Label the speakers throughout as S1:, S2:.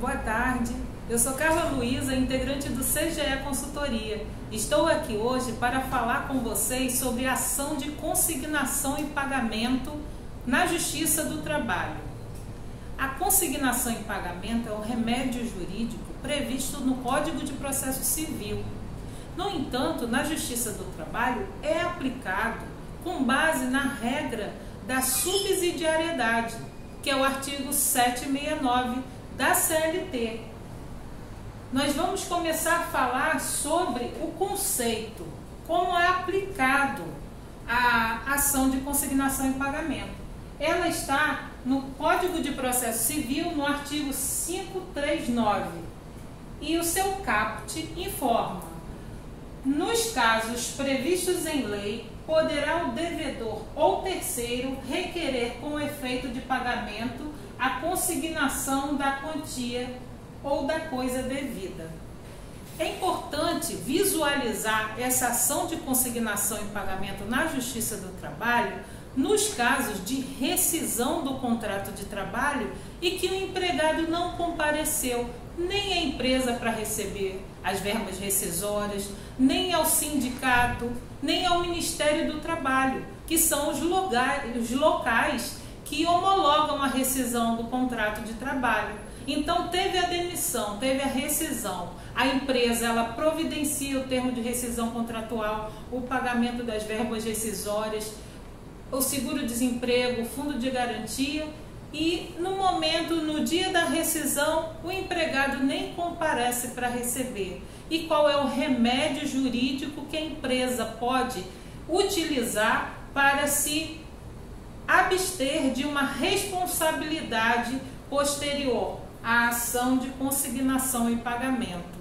S1: Boa tarde, eu sou Carla Luísa, integrante do CGE Consultoria. Estou aqui hoje para falar com vocês sobre a ação de consignação e pagamento na Justiça do Trabalho. A consignação e pagamento é um remédio jurídico previsto no Código de Processo Civil. No entanto, na Justiça do Trabalho é aplicado com base na regra da subsidiariedade, que é o artigo 769 da CLT. Nós vamos começar a falar sobre o conceito, como é aplicado a ação de consignação e pagamento. Ela está no Código de Processo Civil, no artigo 539, e o seu caput informa: nos casos previstos em lei, poderá o devedor ou terceiro requerer com efeito de pagamento a consignação da quantia ou da coisa devida. É importante visualizar essa ação de consignação e pagamento na Justiça do Trabalho nos casos de rescisão do contrato de trabalho e que o empregado não compareceu nem à empresa para receber as verbas rescisórias, nem ao sindicato, nem ao Ministério do Trabalho, que são os locais que homologam a rescisão do contrato de trabalho. Então, teve a demissão, teve a rescisão, a empresa ela providencia o termo de rescisão contratual, o pagamento das verbas rescisórias, o seguro-desemprego, o fundo de garantia, e no momento, no dia da rescisão, o empregado nem comparece para receber. E qual é o remédio jurídico que a empresa pode utilizar para se abster de uma responsabilidade posterior à ação de consignação e pagamento?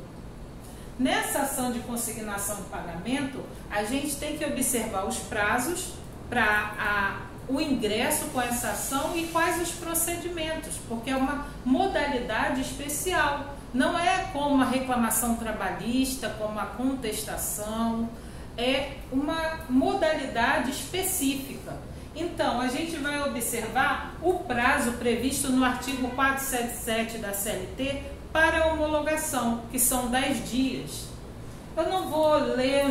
S1: Nessa ação de consignação e pagamento, a gente tem que observar os prazos para o ingresso com essa ação e quais os procedimentos, porque é uma modalidade especial. Não é como a reclamação trabalhista, como a contestação, é uma modalidade específica. Então, a gente vai observar o prazo previsto no artigo 477 da CLT para a homologação, que são 10 dias. Eu não vou ler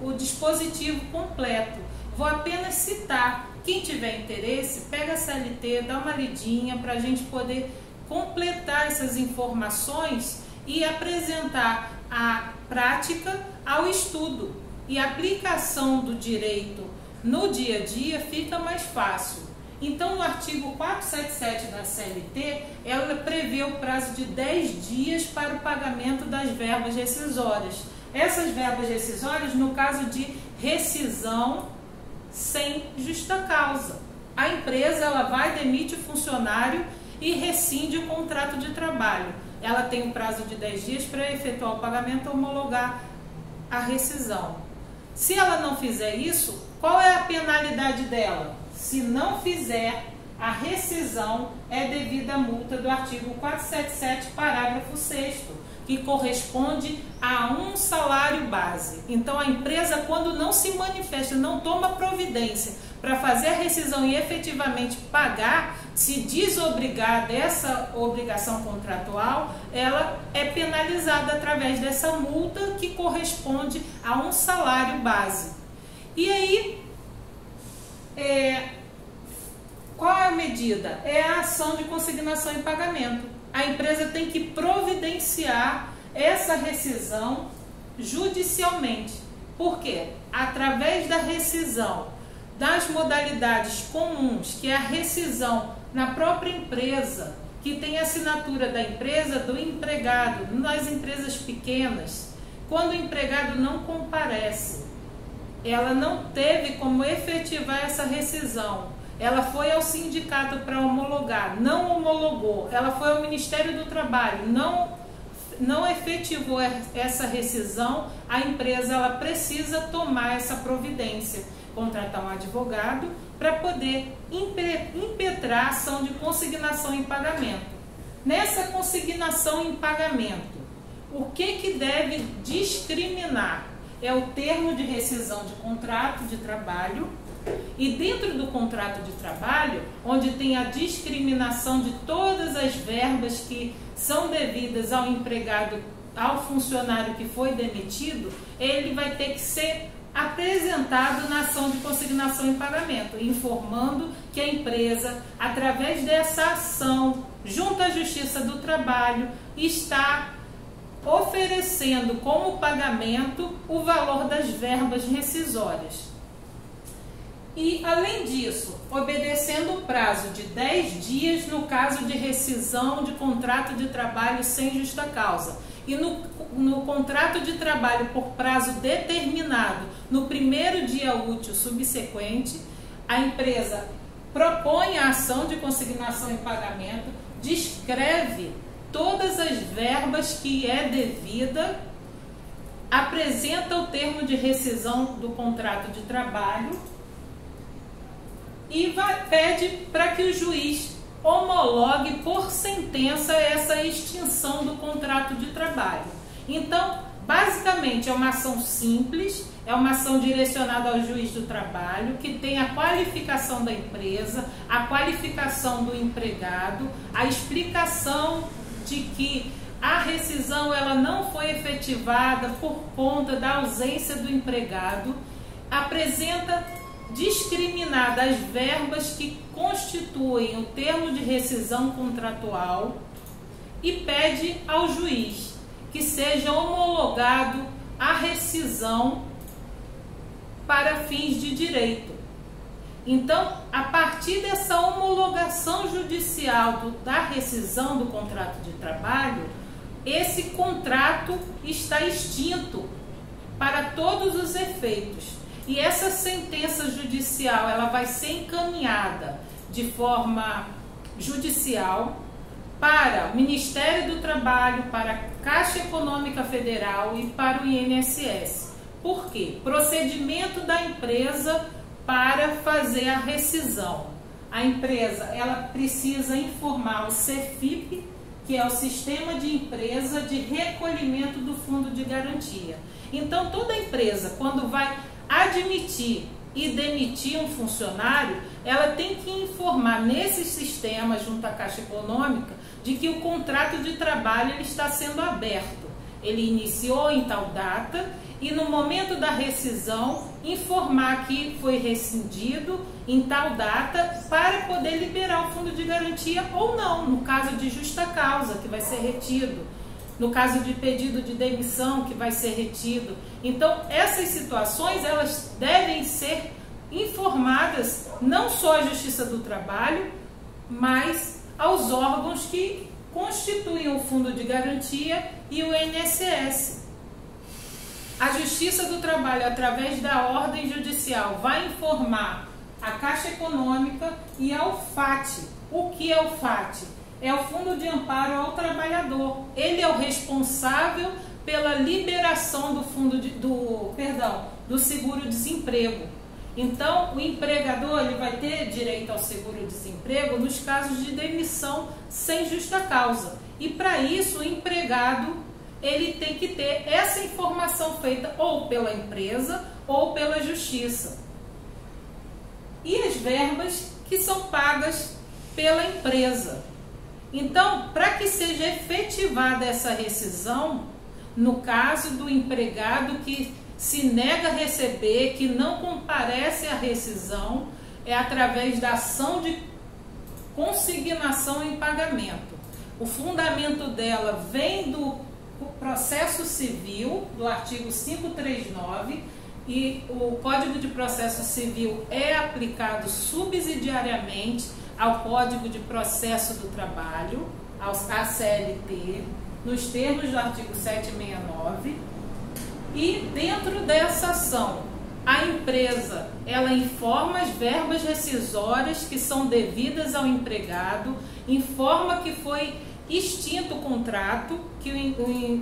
S1: o dispositivo completo, vou apenas citar. Quem tiver interesse, pega a CLT, dá uma lidinha para a gente poder completar essas informações e apresentar a prática ao estudo. E a aplicação do direito no dia a dia fica mais fácil. Então, no artigo 477 da CLT, ela prevê o prazo de 10 dias para o pagamento das verbas rescisórias. Essas verbas rescisórias, no caso de rescisão sem justa causa. A empresa ela vai, demite o funcionário e rescinde o contrato de trabalho. Ela tem um prazo de 10 dias para efetuar o pagamento e homologar a rescisão. Se ela não fizer isso, qual é a penalidade dela? Se não fizer a rescisão, é devida a multa do artigo 477, parágrafo 6º, que corresponde a um salário base. Então, a empresa, quando não se manifesta, não toma providência para fazer a rescisão e efetivamente pagar, se desobrigar dessa obrigação contratual, ela é penalizada através dessa multa que corresponde a um salário base. E aí, qual é a medida? É a ação de consignação e pagamento. A empresa tem que providenciar essa rescisão judicialmente. Por quê? Através da rescisão das modalidades comuns, que é a rescisão na própria empresa, que tem a assinatura da empresa, do empregado, nas empresas pequenas, quando o empregado não comparece, ela não teve como efetivar essa rescisão. Ela foi ao sindicato para homologar, não homologou. Ela foi ao Ministério do Trabalho, não efetivou essa rescisão. A empresa ela precisa tomar essa providência, contratar um advogado para poder impetrar a ação de consignação em pagamento. Nessa consignação em pagamento, o que deve discriminar? É o termo de rescisão de contrato de trabalho, E dentro do contrato de trabalho, onde tem a discriminação de todas as verbas que são devidas ao empregado, ao funcionário que foi demitido, ele vai ter que ser apresentado na ação de consignação em pagamento, informando que a empresa, através dessa ação, junto à Justiça do Trabalho, está oferecendo como pagamento o valor das verbas rescisórias. E, além disso, obedecendo o prazo de 10 dias no caso de rescisão de contrato de trabalho sem justa causa. E no contrato de trabalho por prazo determinado, no primeiro dia útil subsequente, a empresa propõe a ação de consignação em pagamento, descreve todas as verbas que é devida, apresenta o termo de rescisão do contrato de trabalho e pede para que o juiz homologue por sentença essa extinção do contrato de trabalho. Então, basicamente, é uma ação simples, é uma ação direcionada ao juiz do trabalho, que tem a qualificação da empresa, a qualificação do empregado, a explicação de que a rescisão ela não foi efetivada por conta da ausência do empregado, apresenta discriminada as verbas que constituem o termo de rescisão contratual e pede ao juiz que seja homologado a rescisão para fins de direito. Então, a partir dessa homologação judicial da rescisão do contrato de trabalho, esse contrato está extinto para todos os efeitos. E essa sentença judicial ela vai ser encaminhada de forma judicial para o Ministério do Trabalho, para a Caixa Econômica Federal e para o INSS. Por quê? Procedimento da empresa para fazer a rescisão. A empresa ela precisa informar o CEFIP, que é o Sistema de Empresa de Recolhimento do Fundo de Garantia. Então, toda empresa, quando vai admitir e demitir um funcionário, ela tem que informar nesse sistema, junto à Caixa Econômica, de que o contrato de trabalho ele está sendo aberto. Ele iniciou em tal data e no momento da rescisão informar que foi rescindido em tal data para poder liberar o fundo de garantia ou não, no caso de justa causa, que vai ser retido. No caso de pedido de demissão, que vai ser retido. Então, essas situações, elas devem ser informadas não só à Justiça do Trabalho, mas aos órgãos que constituem o Fundo de Garantia e o INSS. A Justiça do Trabalho, através da ordem judicial, vai informar a Caixa Econômica e ao FAT. O que é o FAT? É o Fundo de Amparo ao Trabalhador. Ele é o responsável pela liberação do seguro-desemprego. Então, o empregador ele vai ter direito ao seguro-desemprego nos casos de demissão sem justa causa. E para isso, o empregado ele tem que ter essa informação feita ou pela empresa ou pela justiça. E as verbas que são pagas pela empresa. Então, para que seja efetivada essa rescisão, no caso do empregado que se nega a receber, que não comparece à rescisão, é através da ação de consignação em pagamento. O fundamento dela vem do processo civil, do artigo 539, e o Código de Processo Civil é aplicado subsidiariamente ao Código de Processo do Trabalho, à CLT, nos termos do artigo 769, e dentro dessa ação, a empresa, ela informa as verbas rescisórias que são devidas ao empregado, informa que foi extinto o contrato, que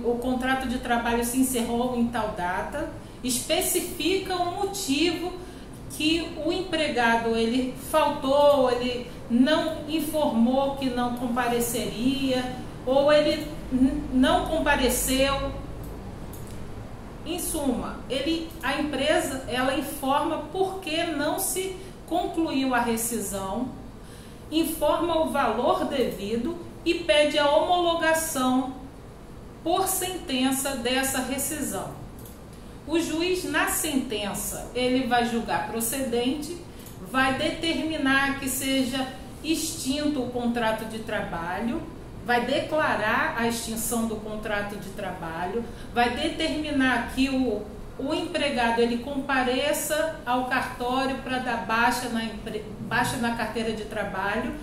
S1: o contrato de trabalho se encerrou em tal data, especifica o motivo que o empregado ele faltou, ele não informou que não compareceria, ou ele não compareceu. Em suma, a empresa ela informa por que não se concluiu a rescisão, informa o valor devido e pede a homologação por sentença dessa rescisão. O juiz, na sentença, ele vai julgar procedente, vai determinar que seja extinto o contrato de trabalho, vai declarar a extinção do contrato de trabalho, vai determinar que o empregado ele compareça ao cartório para dar baixa na carteira de trabalho,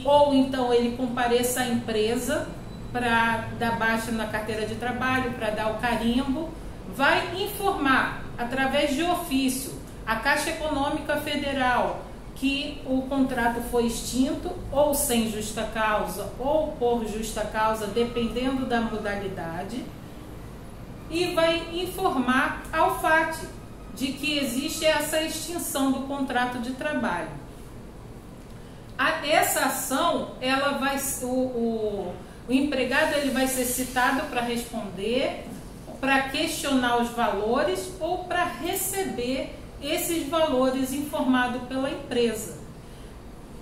S1: ou então ele compareça à empresa para dar baixa na carteira de trabalho, para dar o carimbo, vai informar através de ofício a Caixa Econômica Federal que o contrato foi extinto, ou sem justa causa, ou por justa causa, dependendo da modalidade, e vai informar ao FAT de que existe essa extinção do contrato de trabalho. Essa ação, o empregado ele vai ser citado para responder, para questionar os valores ou para receber esses valores informados pela empresa.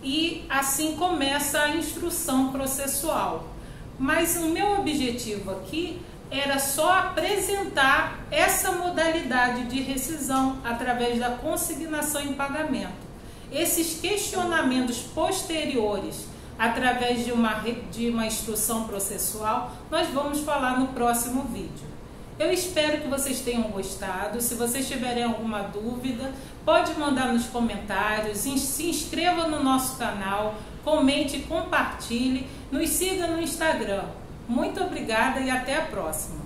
S1: E assim começa a instrução processual. Mas o meu objetivo aqui era só apresentar essa modalidade de rescisão através da consignação em pagamento. Esses questionamentos posteriores, através de uma instrução processual, nós vamos falar no próximo vídeo. Eu espero que vocês tenham gostado. Se vocês tiverem alguma dúvida, pode mandar nos comentários, se inscreva no nosso canal, comente, compartilhe, nos siga no Instagram. Muito obrigada e até a próxima!